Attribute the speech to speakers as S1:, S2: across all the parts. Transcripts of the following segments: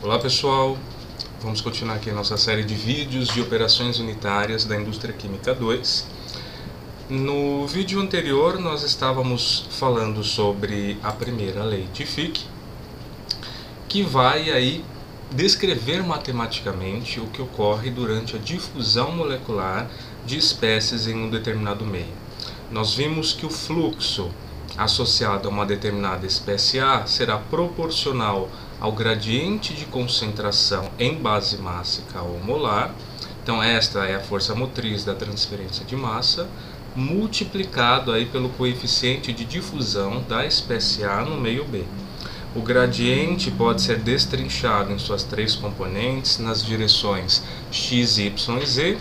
S1: Olá pessoal, vamos continuar aqui a nossa série de vídeos de operações unitárias da Indústria Química 2. No vídeo anterior nós estávamos falando sobre a primeira lei de Fick, que vai aí descrever matematicamente o que ocorre durante a difusão molecular de espécies em um determinado meio. Nós vimos que o fluxo associado a uma determinada espécie A será proporcional ao gradiente de concentração em base mássica ou molar. Então esta é a força motriz da transferência de massa, multiplicado aí pelo coeficiente de difusão da espécie A no meio B. O gradiente pode ser destrinchado em suas três componentes nas direções x, y e z,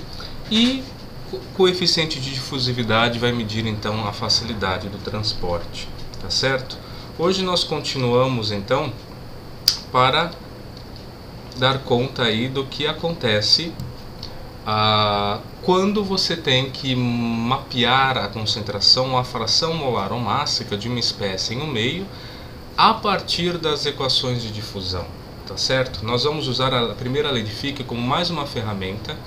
S1: e o coeficiente de difusividade vai medir então a facilidade do transporte, tá certo? Hoje nós continuamos então para dar conta aí do que acontece quando você tem que mapear a concentração ou a fração molar ou mássica de uma espécie em um meio a partir das equações de difusão, tá certo? Nós vamos usar a primeira lei de Fick como mais uma ferramenta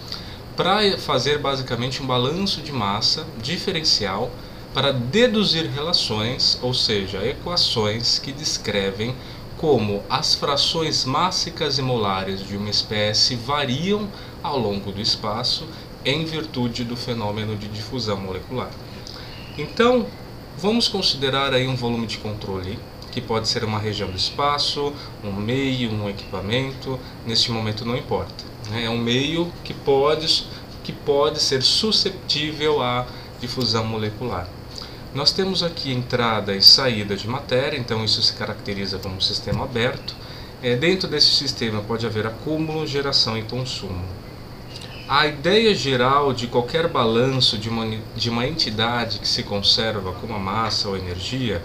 S1: para fazer basicamente um balanço de massa diferencial para deduzir relações, ou seja, equações que descrevem como as frações mássicas e molares de uma espécie variam ao longo do espaço em virtude do fenômeno de difusão molecular. Então, vamos considerar aí um volume de controle, que pode ser uma região do espaço, um meio, um equipamento, neste momento não importa. É um meio que pode ser suscetível à difusão molecular. Nós temos aqui entrada e saída de matéria, então isso se caracteriza como um sistema aberto. Dentro desse sistema pode haver acúmulo, geração e consumo. A ideia geral de qualquer balanço de uma entidade que se conserva como a massa ou energia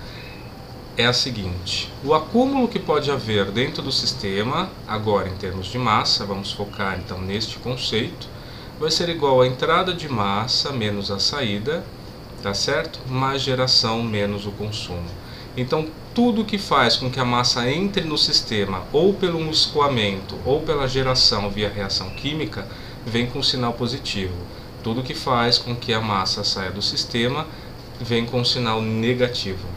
S1: é a seguinte: o acúmulo que pode haver dentro do sistema, agora em termos de massa, vamos focar então neste conceito, vai ser igual a entrada de massa menos a saída, tá certo? Mais geração menos o consumo. Então tudo que faz com que a massa entre no sistema ou pelo escoamento ou pela geração via reação química vem com sinal positivo. Tudo que faz com que a massa saia do sistema vem com sinal negativo.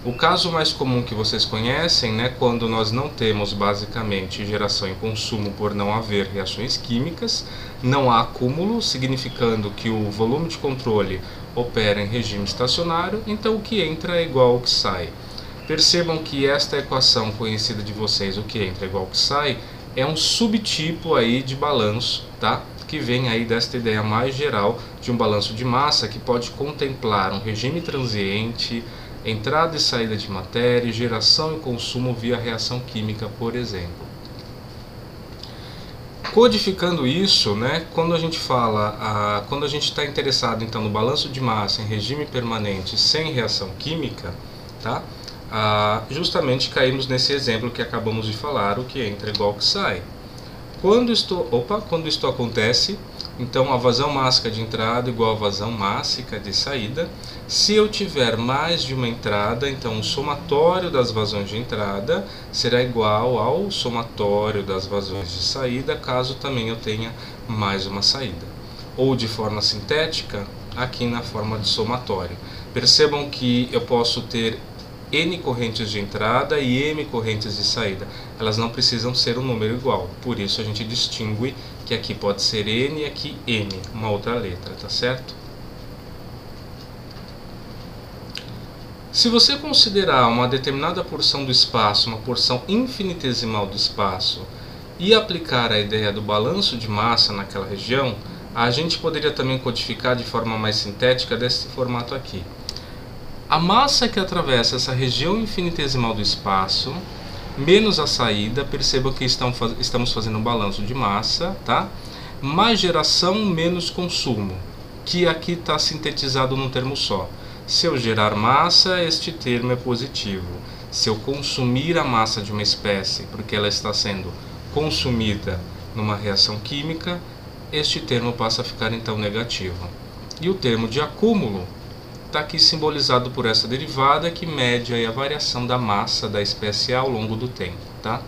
S1: O caso mais comum que vocês conhecem, quando nós não temos basicamente geração e consumo por não haver reações químicas, não há acúmulo, significando que o volume de controle opera em regime estacionário, então o que entra é igual ao que sai. Percebam que esta equação conhecida de vocês, o que entra é igual ao que sai, é um subtipo aí de balanço, tá? Que vem aí desta ideia mais geral de um balanço de massa que pode contemplar um regime transiente, entrada e saída de matéria, geração e consumo via reação química, por exemplo. Codificando isso, quando a gente fala, quando a gente está interessado então no balanço de massa em regime permanente sem reação química, tá? Justamente caímos nesse exemplo que acabamos de falar, o que entra igual ao que sai. Quando isto acontece, então a vazão mássica de entrada igual a vazão mássica de saída. Se eu tiver mais de uma entrada, então o somatório das vazões de entrada será igual ao somatório das vazões de saída, caso também eu tenha mais uma saída. Ou de forma sintética, aqui na forma de somatório. Percebam que eu posso ter N correntes de entrada e M correntes de saída. Elas não precisam ser um número igual, por isso a gente distingue que aqui pode ser N e aqui M, uma outra letra, tá certo? Se você considerar uma determinada porção do espaço, uma porção infinitesimal do espaço, e aplicar a ideia do balanço de massa naquela região, a gente poderia também codificar de forma mais sintética desse formato aqui. A massa que atravessa essa região infinitesimal do espaço, menos a saída, perceba que estamos fazendo um balanço de massa, tá? Mais geração, menos consumo, que aqui está sintetizado num termo só. Se eu gerar massa, este termo é positivo. Se eu consumir a massa de uma espécie, porque ela está sendo consumida numa reação química, este termo passa a ficar então negativo. E o termo de acúmulo está aqui simbolizado por essa derivada que mede aí a variação da massa da espécie A ao longo do tempo, tá?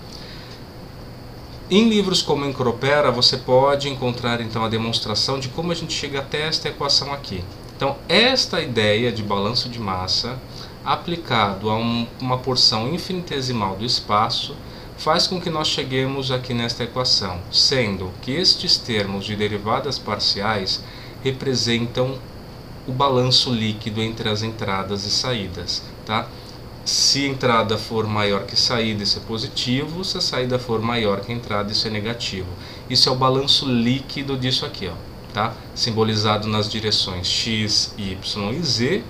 S1: Em livros como Encropera, você pode encontrar então a demonstração de como a gente chega até esta equação aqui. Então, esta ideia de balanço de massa aplicado a uma porção infinitesimal do espaço faz com que nós cheguemos aqui nesta equação, sendo que estes termos de derivadas parciais representam o balanço líquido entre as entradas e saídas, tá? Se a entrada for maior que saída, isso é positivo. Se a saída for maior que a entrada, isso é negativo. Isso é o balanço líquido disso aqui, ó, tá? Simbolizado nas direções x, y e z,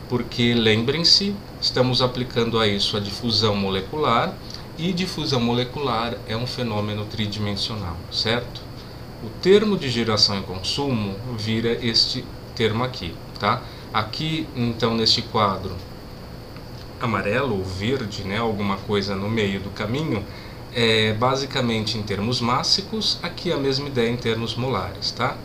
S1: porque, lembrem-se, estamos aplicando a isso a difusão molecular, e difusão molecular é um fenômeno tridimensional, certo? O termo de geração e consumo vira este termo aqui, tá? Aqui, então, neste quadro amarelo ou verde, né, alguma coisa no meio do caminho, é basicamente em termos mássicos, aqui a mesma ideia em termos molares, tá?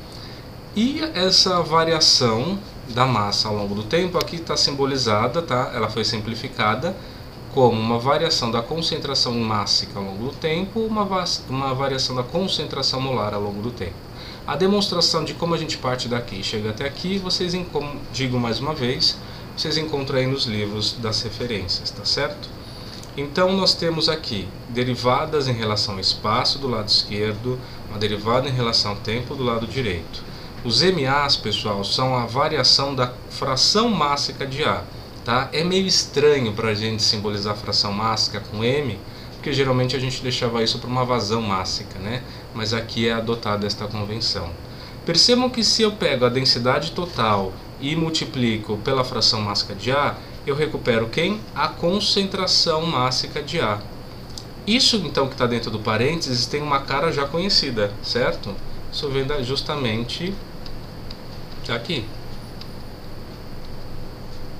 S1: E essa variação da massa ao longo do tempo aqui está simbolizada, tá? Ela foi simplificada como uma variação da concentração mássica ao longo do tempo, uma variação da concentração molar ao longo do tempo. A demonstração de como a gente parte daqui e chega até aqui, vocês, como digo mais uma vez, vocês encontram aí nos livros das referências, tá certo? Então nós temos aqui derivadas em relação ao espaço do lado esquerdo, uma derivada em relação ao tempo do lado direito. Os MAs, pessoal, são a variação da fração mássica de A, tá? É meio estranho para a gente simbolizar a fração mássica com M, porque geralmente a gente deixava isso para uma vazão mássica, né? Mas aqui é adotada esta convenção. Percebam que se eu pego a densidade total e multiplico pela fração mássica de A, eu recupero quem? A concentração mássica de A. Isso então que está dentro do parênteses tem uma cara já conhecida, certo? Isso vem justamente aqui,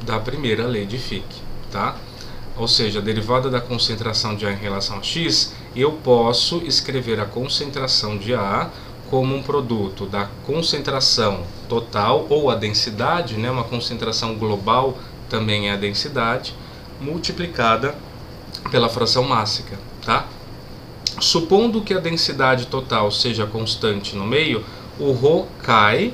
S1: da primeira lei de Fick, tá? Ou seja, a derivada da concentração de A em relação a x, eu posso escrever a concentração de A como um produto da concentração total, ou a densidade, né? Uma concentração global também é a densidade, multiplicada pela fração mássica, tá? Supondo que a densidade total seja constante no meio, o ρ cai,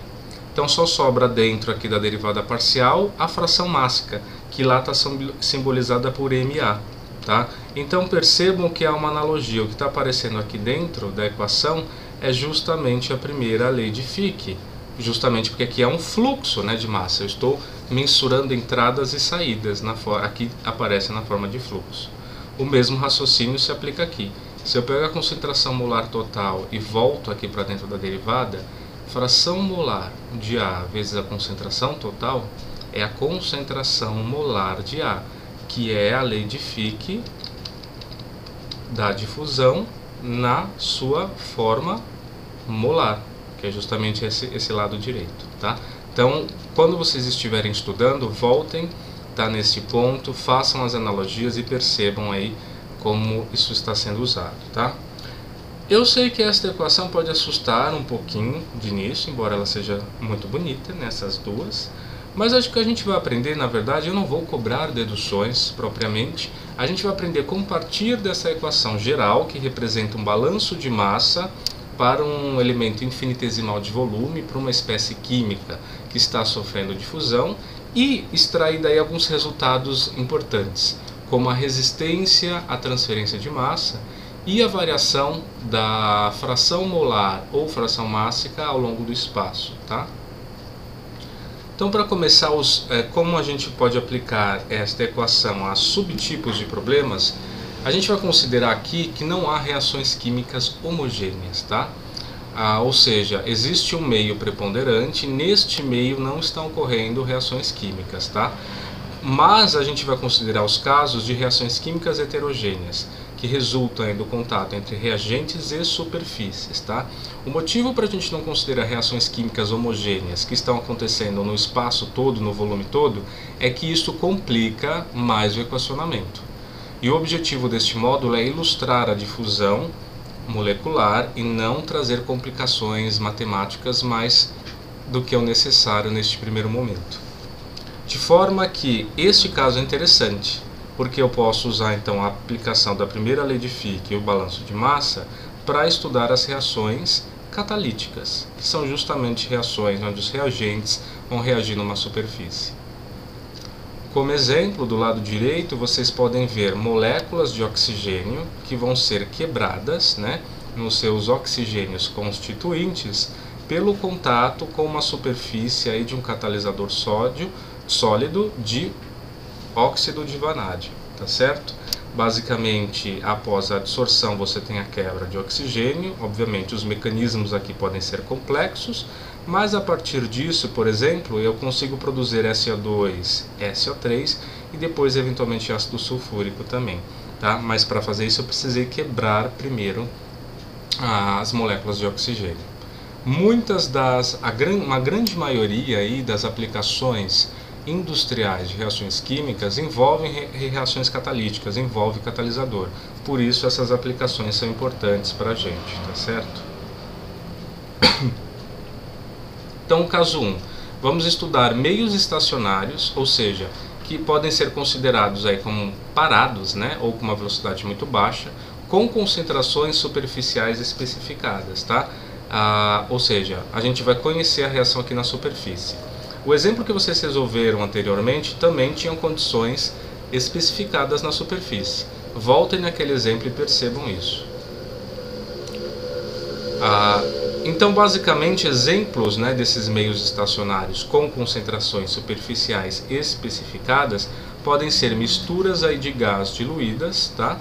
S1: então só sobra dentro aqui da derivada parcial a fração mássica, que lá está simbolizada por MA, tá? Então percebam que há uma analogia. O que está aparecendo aqui dentro da equação é justamente a primeira lei de Fick, justamente porque aqui é um fluxo, né, de massa. Eu estou mensurando entradas e saídas, aqui aparece na forma de fluxo. O mesmo raciocínio se aplica aqui. Se eu pego a concentração molar total e volto aqui para dentro da derivada, fração molar de A vezes a concentração total é a concentração molar de A, que é a lei de Fick da difusão na sua forma molar, que é justamente esse lado direito, tá? Então, quando vocês estiverem estudando, voltem, tá, nesse ponto, façam as analogias e percebam aí como isso está sendo usado, tá? Eu sei que esta equação pode assustar um pouquinho de início, embora ela seja muito bonita nessas duas, mas acho que a gente vai aprender, na verdade, eu não vou cobrar deduções propriamente, a gente vai aprender como partir dessa equação geral, que representa um balanço de massa para um elemento infinitesimal de volume, para uma espécie química que está sofrendo difusão, e extrair daí alguns resultados importantes, como a resistência à transferência de massa e a variação da fração molar ou fração mássica ao longo do espaço, tá? Então, para começar, como a gente pode aplicar esta equação a subtipos de problemas, a gente vai considerar aqui que não há reações químicas homogêneas, tá? Ou seja, existe um meio preponderante, neste meio não estão ocorrendo reações químicas, tá? Mas a gente vai considerar os casos de reações químicas heterogêneas, que resultam aí do contato entre reagentes e superfícies, tá? O motivo para a gente não considerar reações químicas homogêneas que estão acontecendo no espaço todo, no volume todo, é que isso complica mais o equacionamento. E o objetivo deste módulo é ilustrar a difusão molecular e não trazer complicações matemáticas mais do que é o necessário neste primeiro momento. De forma que este caso é interessante, porque eu posso usar então a aplicação da primeira lei de Fick e o balanço de massa para estudar as reações catalíticas, que são justamente reações onde os reagentes vão reagir numa superfície. Como exemplo, do lado direito, vocês podem ver moléculas de oxigênio que vão ser quebradas, né, nos seus oxigênios constituintes pelo contato com uma superfície aí de um catalisador sólido de óxido de vanádio, tá certo? Basicamente, após a adsorção, você tem a quebra de oxigênio. Obviamente, os mecanismos aqui podem ser complexos, mas a partir disso, por exemplo, eu consigo produzir SO2, SO3 e depois, eventualmente, ácido sulfúrico também, tá? Mas para fazer isso, eu precisei quebrar primeiro as moléculas de oxigênio. Uma grande maioria aí das aplicações industriais de reações químicas envolvem reações catalíticas, envolve catalisador. Por isso essas aplicações são importantes para a gente, tá certo? Então, caso 1, vamos estudar meios estacionários, ou seja, que podem ser considerados aí como parados, né, ou com uma velocidade muito baixa, com concentrações superficiais especificadas, tá? Ou seja, a gente vai conhecer a reação aqui na superfície. O exemplo que vocês resolveram anteriormente também tinham condições especificadas na superfície. Voltem naquele exemplo e percebam isso. Então, basicamente, exemplos, né, desses meios estacionários com concentrações superficiais especificadas podem ser misturas aí de gás diluídas, tá?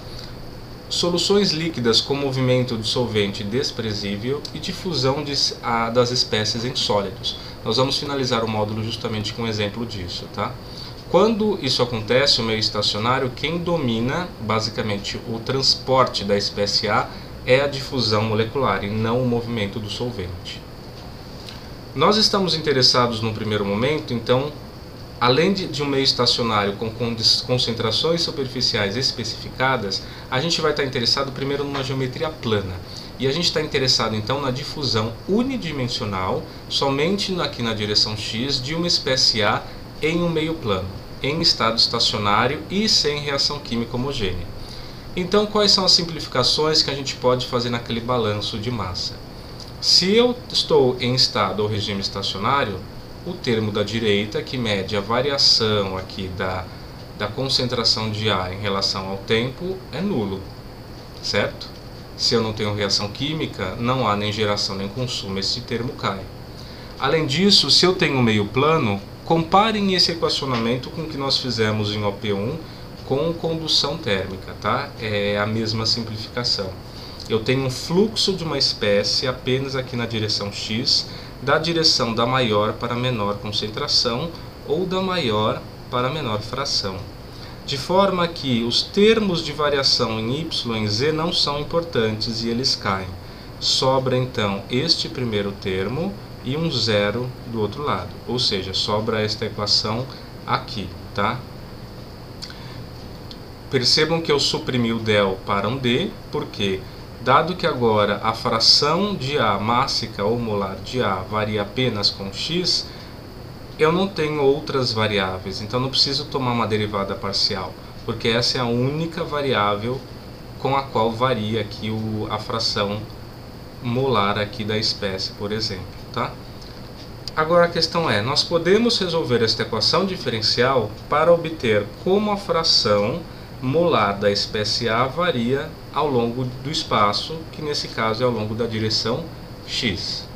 S1: Soluções líquidas com movimento dissolvente desprezível e difusão das espécies em sólidos. Nós vamos finalizar o módulo justamente com um exemplo disso, tá? Quando isso acontece, o meio estacionário, quem domina basicamente o transporte da espécie A é a difusão molecular e não o movimento do solvente. Nós estamos interessados no primeiro momento, então, além de um meio estacionário com concentrações superficiais especificadas, a gente vai estar interessado primeiro numa geometria plana. E a gente está interessado então na difusão unidimensional, somente aqui na direção X, de uma espécie A em um meio plano, em estado estacionário e sem reação química homogênea. Então, quais são as simplificações que a gente pode fazer naquele balanço de massa? Se eu estou em estado ou regime estacionário, o termo da direita, que mede a variação aqui da concentração de A em relação ao tempo, é nulo, certo? Se eu não tenho reação química, não há nem geração nem consumo, esse termo cai. Além disso, se eu tenho um meio plano, comparem esse equacionamento com o que nós fizemos em OP1 com condução térmica, tá? É a mesma simplificação. Eu tenho um fluxo de uma espécie apenas aqui na direção X, da direção da maior para a menor concentração ou da maior para a menor fração. De forma que os termos de variação em Y e Z não são importantes e eles caem. Sobra então este primeiro termo e um zero do outro lado, ou seja, sobra esta equação aqui, tá? Percebam que eu suprimi o del para um D, porque dado que agora a fração de A mássica ou molar de A varia apenas com X, eu não tenho outras variáveis, então não preciso tomar uma derivada parcial, porque essa é a única variável com a qual varia aqui a fração molar aqui da espécie, por exemplo, tá? Agora a questão é, nós podemos resolver esta equação diferencial para obter como a fração molar da espécie A varia ao longo do espaço, que nesse caso é ao longo da direção X.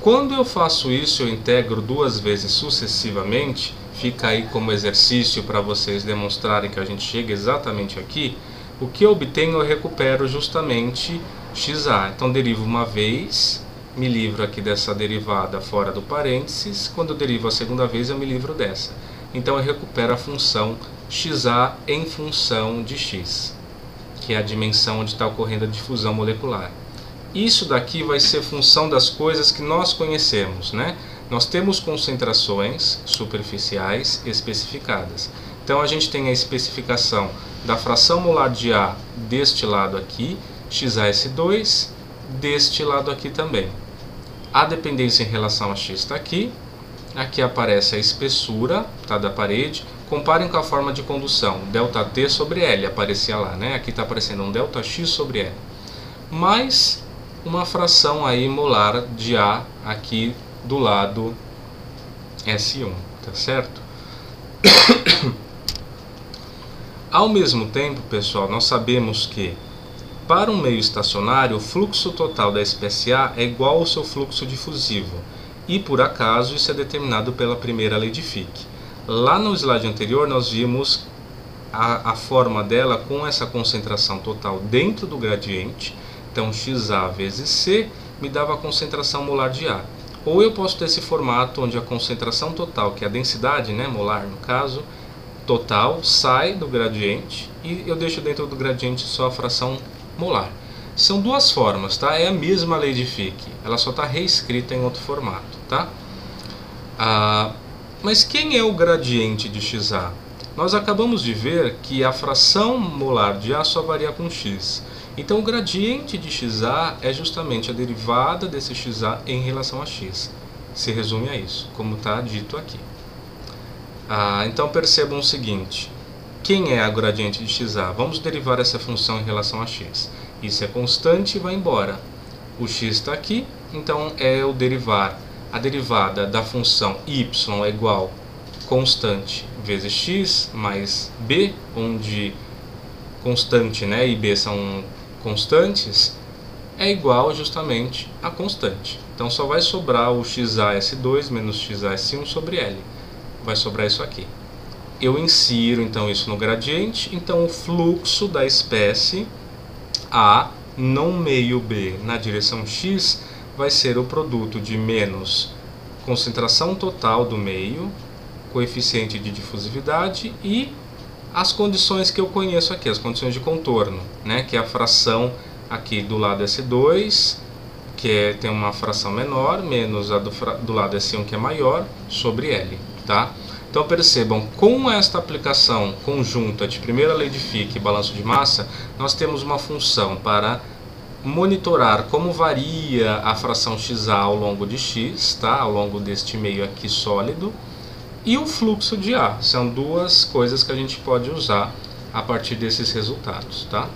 S1: Quando eu faço isso, eu integro duas vezes sucessivamente, fica aí como exercício para vocês demonstrarem que a gente chega exatamente aqui, o que eu obtenho eu recupero justamente XA. Então derivo uma vez, me livro aqui dessa derivada fora do parênteses, quando eu derivo a segunda vez eu me livro dessa. Então eu recupero a função XA em função de X, que é a dimensão onde está ocorrendo a difusão molecular. Isso daqui vai ser função das coisas que nós conhecemos, né? Nós temos concentrações superficiais especificadas. Então a gente tem a especificação da fração molar de A deste lado aqui, XaS2, deste lado aqui também. A dependência em relação a X está aqui. Aqui aparece a espessura, tá, da parede. Comparem com a forma de condução, ΔT sobre L, aparecia lá, né? Aqui está aparecendo um ΔX sobre L. mais uma fração aí molar de A aqui do lado S1, tá certo? Ao mesmo tempo, pessoal, nós sabemos que para um meio estacionário, o fluxo total da espécie A é igual ao seu fluxo difusivo, e por acaso isso é determinado pela primeira lei de Fick. Lá no slide anterior nós vimos a forma dela com essa concentração total dentro do gradiente, então XA vezes C me dava a concentração molar de A. Ou eu posso ter esse formato onde a concentração total, que é a densidade, né, molar no caso, total, sai do gradiente e eu deixo dentro do gradiente só a fração molar. São duas formas, tá? É a mesma lei de Fick, ela só está reescrita em outro formato, tá? Mas quem é o gradiente de XA? Nós acabamos de ver que a fração molar de A só varia com x. Então o gradiente de XA é justamente a derivada desse XA em relação a x. Se resume a isso, como está dito aqui. Então percebam o seguinte, quem é a gradiente de XA? Vamos derivar essa função em relação a x. Isso é constante e vai embora. O x está aqui, então é o derivar. A derivada da função y é igual constante vezes x mais b, onde constante, né, e b são constantes, é igual justamente a constante. Então só vai sobrar o XAS2 menos XAS1 sobre L. Vai sobrar isso aqui. Eu insiro então isso no gradiente, então o fluxo da espécie A no meio B na direção x vai ser o produto de menos concentração total do meio, coeficiente de difusividade e as condições que eu conheço aqui, as condições de contorno, né, que é a fração aqui do lado S2, que tem uma fração menor, menos a do lado S1, que é maior, sobre L. Tá? Então percebam, com esta aplicação conjunta de primeira lei de Fick e balanço de massa, nós temos uma função para monitorar como varia a fração XA ao longo de x, tá? Ao longo deste meio aqui sólido, e o fluxo de A. São duas coisas que a gente pode usar a partir desses resultados. Tá?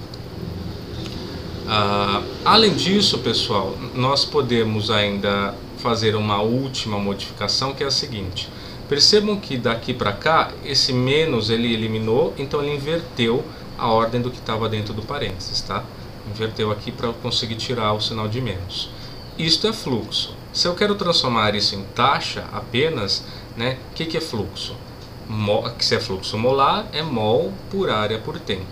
S1: Além disso, pessoal, nós podemos ainda fazer uma última modificação, que é a seguinte. Percebam que daqui para cá, esse menos ele eliminou, então ele inverteu a ordem do que estava dentro do parênteses. Tá? Inverteu aqui para eu conseguir tirar o sinal de menos. Isto é fluxo. Se eu quero transformar isso em taxa apenas, né, o que é fluxo? Se é fluxo molar, é mol por área por tempo.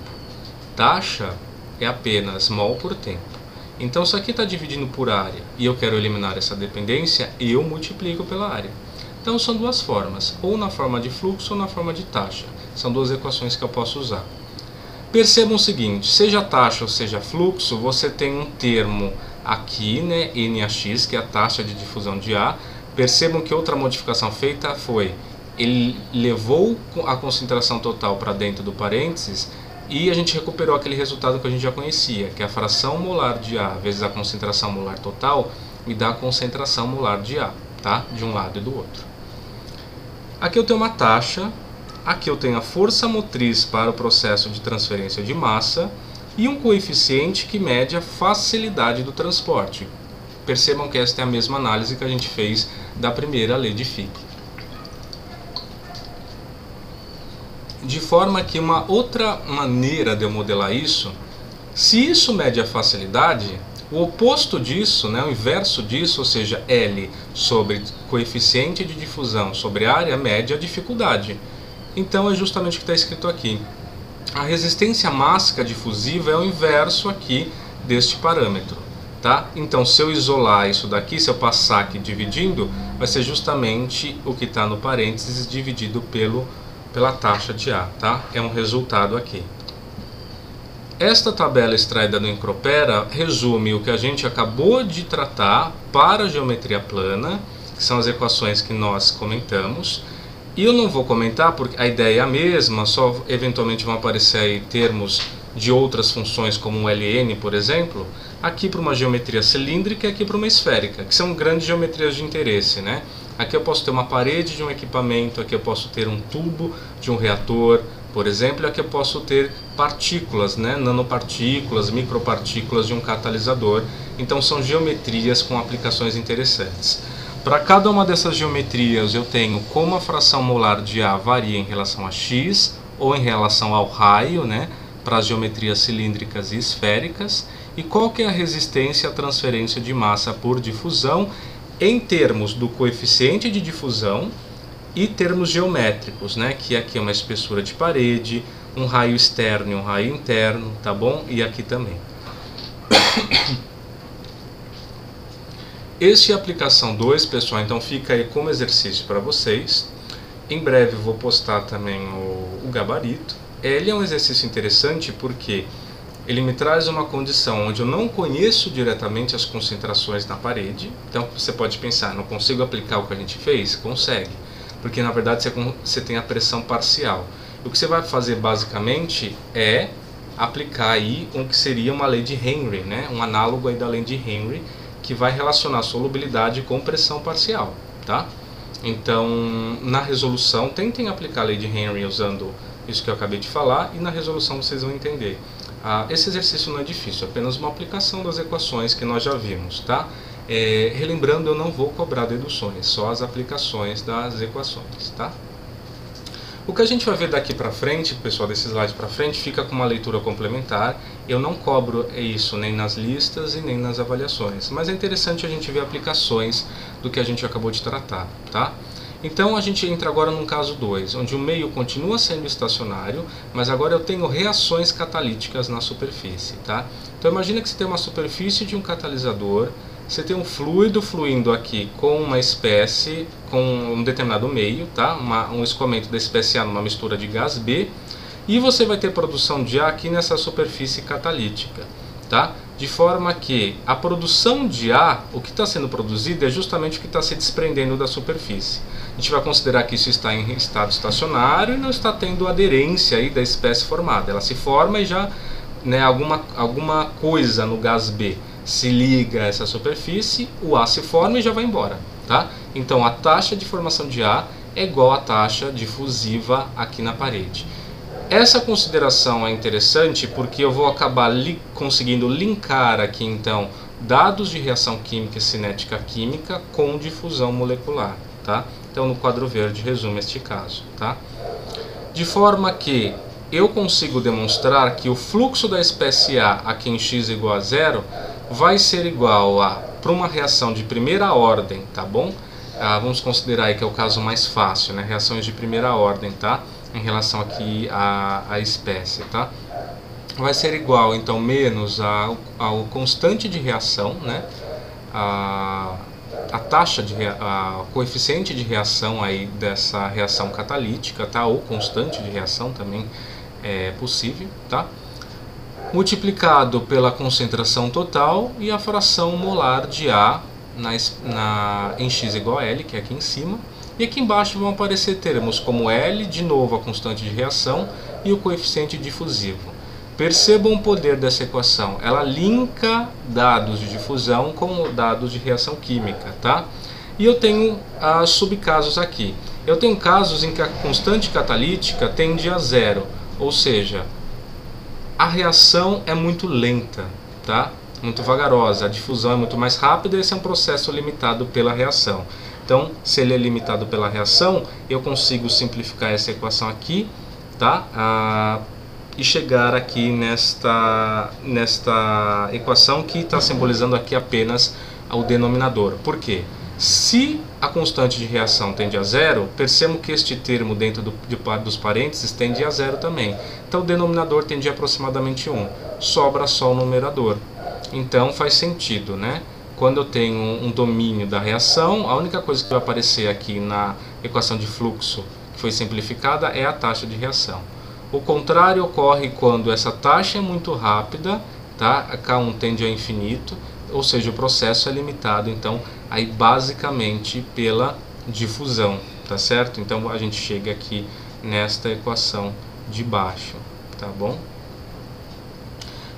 S1: Taxa é apenas mol por tempo. Então, se aqui está dividindo por área e eu quero eliminar essa dependência, eu multiplico pela área. Então, são duas formas, ou na forma de fluxo ou na forma de taxa. São duas equações que eu posso usar. Percebam o seguinte, seja taxa ou seja fluxo, você tem um termo aqui, né, NaX, que é a taxa de difusão de A. Percebam que outra modificação feita foi, ele levou a concentração total para dentro do parênteses e a gente recuperou aquele resultado que a gente já conhecia, que a fração molar de A vezes a concentração molar total me dá a concentração molar de A, tá? De um lado e do outro. Aqui eu tenho uma taxa, aqui eu tenho a força motriz para o processo de transferência de massa e um coeficiente que mede a facilidade do transporte. Percebam que esta é a mesma análise que a gente fez da primeira lei de Fick. De forma que uma outra maneira de eu modelar isso, se isso mede a facilidade, o oposto disso, né, o inverso disso, ou seja, L sobre coeficiente de difusão sobre área, mede a dificuldade. Então é justamente o que está escrito aqui. A resistência mássica difusiva é o inverso aqui deste parâmetro. Tá? Então, se eu isolar isso daqui, se eu passar aqui dividindo, vai ser justamente o que está no parênteses dividido pela taxa de A. Tá? É um resultado aqui. Esta tabela extraída do Encropera resume o que a gente acabou de tratar para a geometria plana, que são as equações que nós comentamos. E eu não vou comentar porque a ideia é a mesma, só eventualmente vão aparecer aí termos de outras funções como um LN, por exemplo, aqui para uma geometria cilíndrica e aqui para uma esférica, que são grandes geometrias de interesse, né? Aqui eu posso ter uma parede de um equipamento, aqui eu posso ter um tubo de um reator, Por exemplo, aqui eu posso ter partículas, né? Nanopartículas, micropartículas de um catalisador. Então são geometrias com aplicações interessantes. Para cada uma dessas geometrias eu tenho como a fração molar de A varia em relação a x ou em relação ao raio, né? Para as geometrias cilíndricas e esféricas, e qual que é a resistência à transferência de massa por difusão em termos do coeficiente de difusão e termos geométricos, né? Que aqui é uma espessura de parede, um raio externo e um raio interno, tá bom? E aqui também. Este é a aplicação 2, pessoal, então fica aí como exercício para vocês. Em breve vou postar também o gabarito. Ele é um exercício interessante porque ele me traz uma condição onde eu não conheço diretamente as concentrações na parede. Então você pode pensar, não consigo aplicar o que a gente fez? Consegue, porque na verdade você tem a pressão parcial. O que você vai fazer basicamente é aplicar aí o que seria uma lei de Henry, né? Um análogo aí da lei de Henry, que vai relacionar solubilidade com pressão parcial, tá? Então, na resolução, tentem aplicar a lei de Henry usando isso que eu acabei de falar, e na resolução vocês vão entender. Esse exercício não é difícil, é apenas uma aplicação das equações que nós já vimos, tá? Relembrando, eu não vou cobrar deduções, só as aplicações das equações, tá? O que a gente vai ver daqui para frente, pessoal, desse slide para frente, fica com uma leitura complementar. Eu não cobro isso nem nas listas e nem nas avaliações, mas é interessante a gente ver aplicações do que a gente acabou de tratar, tá? Então a gente entra agora num caso 2, onde o meio continua sendo estacionário, mas agora eu tenho reações catalíticas na superfície, tá? Então imagina que você tem uma superfície de um catalisador, você tem um fluido fluindo aqui com uma espécie, com um determinado meio, tá? Um escoamento da espécie A numa mistura de gás B, e você vai ter produção de A aqui nessa superfície catalítica, tá? De forma que a produção de A, o que está sendo produzido é justamente o que está se desprendendo da superfície. A gente vai considerar que isso está em estado estacionário e não está tendo aderência aí da espécie formada. Ela se forma e já, né, alguma coisa no gás B se liga a essa superfície, o A se forma e já vai embora, tá? Então a taxa de formação de A é igual à taxa difusiva aqui na parede. Essa consideração é interessante porque eu vou acabar conseguindo linkar aqui então dados de reação química e cinética química com difusão molecular, tá? Então no quadro verde resume este caso, tá? De forma que eu consigo demonstrar que o fluxo da espécie A aqui em x igual a zero vai ser igual a, para uma reação de primeira ordem, tá bom? Vamos considerar aí que é o caso mais fácil, né? Reações de primeira ordem, tá? Em relação aqui à espécie, tá? Vai ser igual, então, menos ao constante de reação, né? A taxa de coeficiente de reação aí dessa reação catalítica, tá? Ou constante de reação também é possível, tá? Multiplicado pela concentração total e a fração molar de A em x igual a L, que é aqui em cima. E aqui embaixo vão aparecer termos como L, de novo a constante de reação, e o coeficiente difusivo. Percebam o poder dessa equação. Ela linka dados de difusão com dados de reação química, tá? E eu tenho subcasos aqui. Eu tenho casos em que a constante catalítica tende a zero, ou seja, a reação é muito lenta, tá? Muito vagarosa, a difusão é muito mais rápida, esse é um processo limitado pela reação. Então, se ele é limitado pela reação, eu consigo simplificar essa equação aqui, tá? E chegar aqui nesta equação que está simbolizando aqui apenas o denominador. Por quê? Se a constante de reação tende a zero, percebam que este termo dentro dos parênteses tende a zero também. Então o denominador tende a aproximadamente 1. Sobra só o numerador. Então faz sentido, né? Quando eu tenho um domínio da reação, a única coisa que vai aparecer aqui na equação de fluxo que foi simplificada é a taxa de reação. O contrário ocorre quando essa taxa é muito rápida, tá? K1 tende a infinito, ou seja, o processo é limitado, então, aí basicamente pela difusão, tá certo? Então a gente chega aqui nesta equação de baixo, tá bom?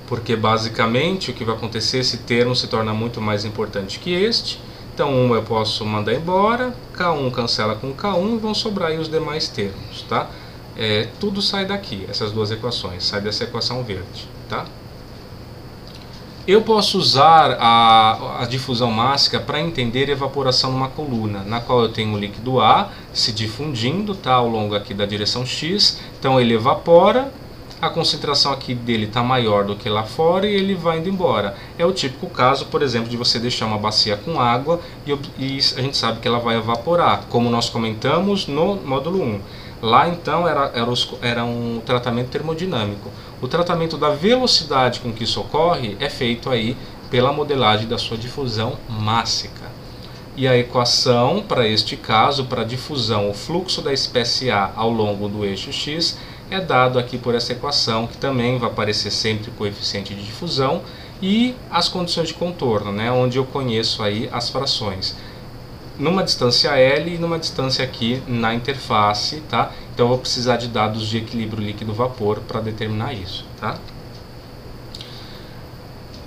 S1: Porque basicamente o que vai acontecer, esse termo se torna muito mais importante que este. Então 1 eu posso mandar embora, K1 cancela com K1 e vão sobrar aí os demais termos, tá? tudo sai daqui, essas duas equações, sai dessa equação verde, tá? Eu posso usar a difusão mássica para entender evaporação numa coluna, na qual eu tenho o líquido A se difundindo, tá, ao longo aqui da direção X, então ele evapora, a concentração aqui dele está maior do que lá fora e ele vai indo embora. É o típico caso, por exemplo, de você deixar uma bacia com água e a gente sabe que ela vai evaporar, como nós comentamos no módulo 1. Lá então era um tratamento termodinâmico. O tratamento da velocidade com que isso ocorre é feito aí pela modelagem da sua difusão mássica. E a equação para este caso, para a difusão, o fluxo da espécie A ao longo do eixo X, é dado aqui por essa equação, que também vai aparecer sempre o coeficiente de difusão e as condições de contorno, né, onde eu conheço aí as frações. Numa distância L e numa distância aqui na interface, tá? Então eu vou precisar de dados de equilíbrio líquido-vapor para determinar isso, tá?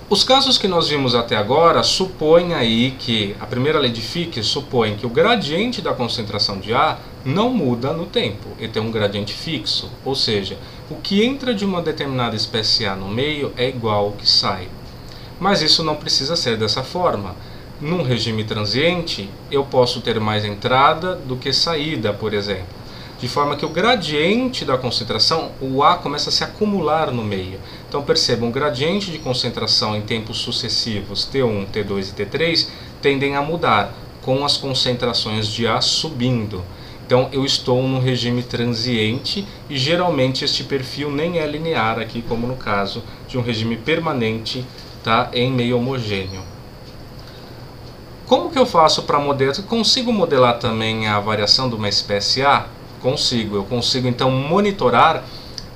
S1: Os casos que nós vimos até agora supõem aí que, a primeira lei de Fick supõe que o gradiente da concentração de A não muda no tempo, ele tem um gradiente fixo, ou seja, o que entra de uma determinada espécie A no meio é igual ao que sai. Mas isso não precisa ser dessa forma. Num regime transiente, eu posso ter mais entrada do que saída, por exemplo. De forma que o gradiente da concentração, o A começa a se acumular no meio. Então percebam, o gradiente de concentração em tempos sucessivos, T1, T2 e T3, tendem a mudar, com as concentrações de A subindo. Então eu estou num regime transiente e geralmente este perfil nem é linear aqui, como no caso de um regime permanente, tá, em meio homogêneo. Como que eu faço para modelar? Consigo modelar também a variação de uma espécie A? Consigo. Eu consigo então monitorar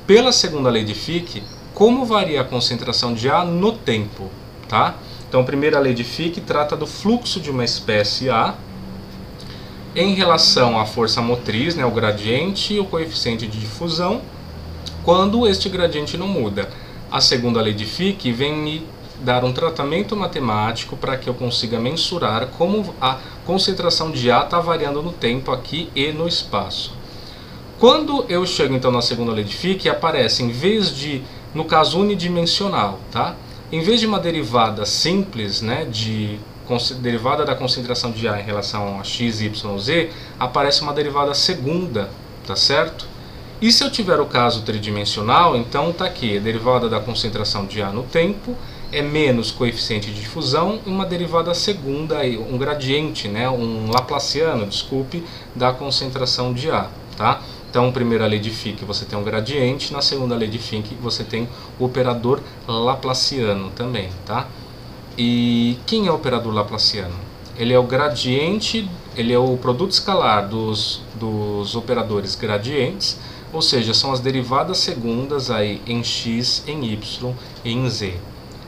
S1: pela segunda lei de Fick como varia a concentração de A no tempo, tá? Então a primeira lei de Fick trata do fluxo de uma espécie A em relação à força motriz, né, o gradiente e o coeficiente de difusão, quando este gradiente não muda. A segunda lei de Fick vem me dar um tratamento matemático para que eu consiga mensurar como a concentração de A está variando no tempo aqui e no espaço. Quando eu chego então na segunda lei de Fick, aparece, em vez de, no caso unidimensional, tá? Em vez de uma derivada simples, né, derivada da concentração de A em relação a x, y, z, aparece uma derivada segunda, tá certo? E se eu tiver o caso tridimensional, então está aqui, a derivada da concentração de A no tempo é menos coeficiente de difusão e uma derivada segunda, um gradiente, né, um laplaciano, desculpe, da concentração de A, tá? Então, primeira lei de Fick você tem um gradiente, na segunda lei de Fick você tem o operador laplaciano também, tá? E quem é o operador laplaciano? Ele é o gradiente, ele é o produto escalar dos operadores gradientes, ou seja, são as derivadas segundas aí em x, em y e em z.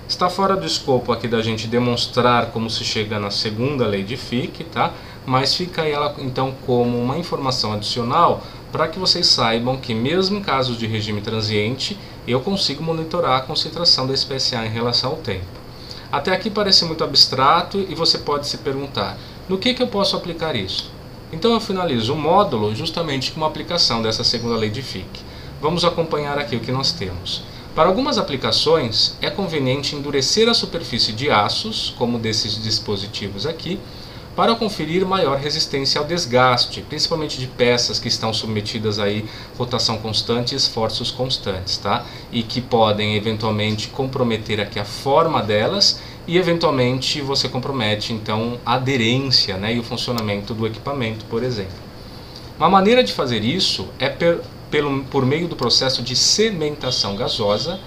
S1: Está fora do escopo aqui da gente demonstrar como se chega na segunda lei de Fick, tá? Mas fica aí ela então como uma informação adicional para que vocês saibam que mesmo em casos de regime transiente, eu consigo monitorar a concentração da espécie A em relação ao tempo. Até aqui parece muito abstrato e você pode se perguntar, no que eu posso aplicar isso? Então eu finalizo o módulo justamente com uma aplicação dessa segunda lei de Fick. Vamos acompanhar aqui o que nós temos. Para algumas aplicações, é conveniente endurecer a superfície de aços, como desses dispositivos aqui, para conferir maior resistência ao desgaste, principalmente de peças que estão submetidas a rotação constante e esforços constantes, tá? E que podem eventualmente comprometer aqui a forma delas e eventualmente você compromete então a aderência, né, e o funcionamento do equipamento, por exemplo. Uma maneira de fazer isso é por meio do processo de cementação gasosa,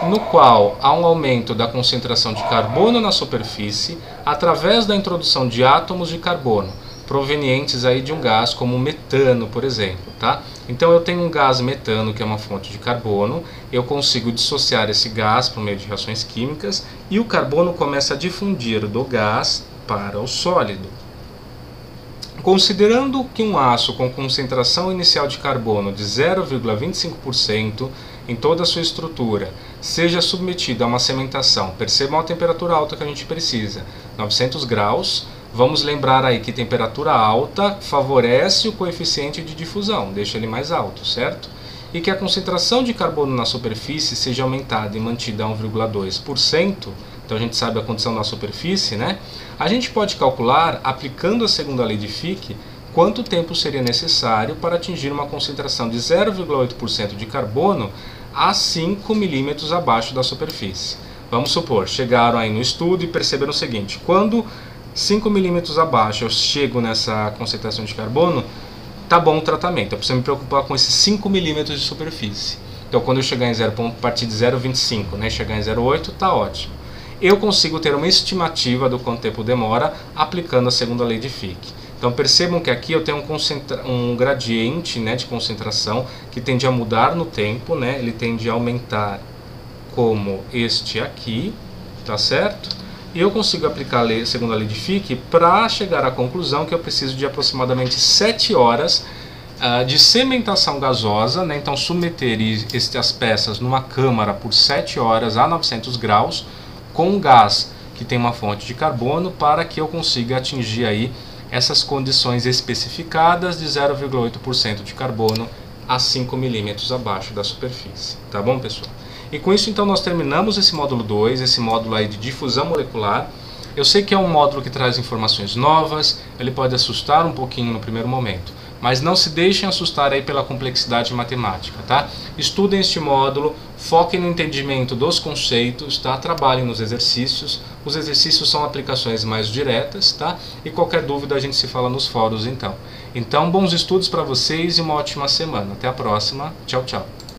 S1: no qual há um aumento da concentração de carbono na superfície através da introdução de átomos de carbono, provenientes aí de um gás como o metano, por exemplo, tá? Então eu tenho um gás metano que é uma fonte de carbono, eu consigo dissociar esse gás por meio de reações químicas e o carbono começa a difundir do gás para o sólido. Considerando que um aço com concentração inicial de carbono de 0,25% em toda a sua estrutura seja submetido a uma cementação, percebam a temperatura alta que a gente precisa, 900 graus, Vamos lembrar aí que temperatura alta favorece o coeficiente de difusão, deixa ele mais alto, certo? E que a concentração de carbono na superfície seja aumentada e mantida a 1,2%, então a gente sabe a condição da superfície, né? A gente pode calcular, aplicando a segunda lei de Fick, quanto tempo seria necessário para atingir uma concentração de 0,8% de carbono a 5 milímetros abaixo da superfície. Vamos supor, chegaram aí no estudo e perceberam o seguinte: quando 5 milímetros abaixo eu chego nessa concentração de carbono, tá bom o tratamento, eu preciso me preocupar com esses 5 milímetros de superfície. Então quando eu chegar em a partir de 0,25, né, chegar em 0,8, tá ótimo. Eu consigo ter uma estimativa do quanto tempo demora aplicando a segunda lei de Fick. Então percebam que aqui eu tenho um gradiente, né, de concentração que tende a mudar no tempo, né, ele tende a aumentar como este aqui, tá certo? E eu consigo aplicar a segunda lei de Fick para chegar à conclusão que eu preciso de aproximadamente 7 horas de cementação gasosa, né? Então submeter as peças numa câmara por 7 horas a 900 graus com um gás que tem uma fonte de carbono para que eu consiga atingir aí essas condições especificadas de 0,8% de carbono a 5 milímetros abaixo da superfície. Tá bom, pessoal? E com isso, então, nós terminamos esse módulo 2, esse módulo aí de difusão molecular. Eu sei que é um módulo que traz informações novas, ele pode assustar um pouquinho no primeiro momento, mas não se deixem assustar aí pela complexidade matemática, tá? Estudem este módulo, foquem no entendimento dos conceitos, tá? Trabalhem nos exercícios. Os exercícios são aplicações mais diretas, tá? E qualquer dúvida a gente se fala nos fóruns, então. Então, bons estudos para vocês e uma ótima semana. Até a próxima. Tchau, tchau.